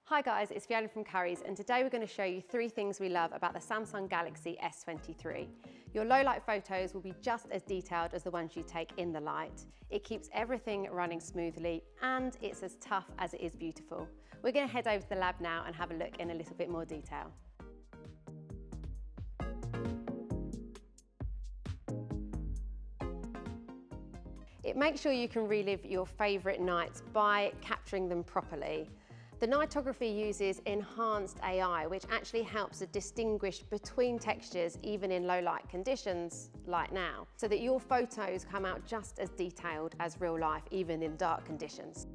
Hi guys, it's Fiona from Currys, and today we're going to show you 3 things we love about the Samsung Galaxy S23. Your low light photos will be just as detailed as the ones you take in the light. It keeps everything running smoothly and it's as tough as it is beautiful. We're going to head over to the lab now and have a look in a little bit more detail. It makes sure you can relive your favourite nights by capturing them properly. The nightography uses enhanced AI, which actually helps to distinguish between textures even in low light conditions like now, so that your photos come out just as detailed as real life, even in dark conditions.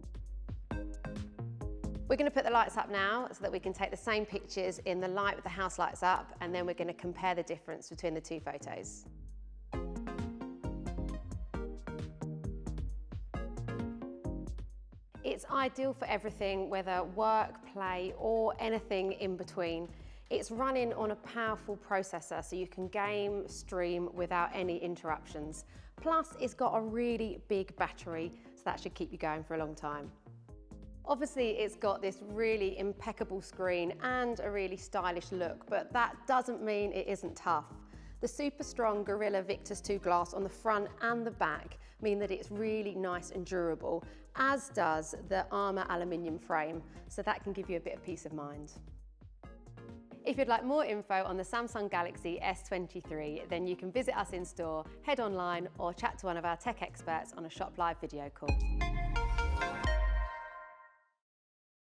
We're going to put the lights up now so that we can take the same pictures in the light with the house lights up, and then we're going to compare the difference between the 2 photos. It's ideal for everything, whether work, play, or anything in between. It's running on a powerful processor, so you can game, stream without any interruptions. Plus, it's got a really big battery, so that should keep you going for a long time. Obviously, it's got this really impeccable screen and a really stylish look, but that doesn't mean it isn't tough. The super strong Gorilla Victus 2 glass on the front and the back mean that it's really nice and durable, as does the Armour aluminium frame, so that can give you a bit of peace of mind. If you'd like more info on the Samsung Galaxy S23, then you can visit us in store, head online, or chat to one of our tech experts on a Shop Live video call.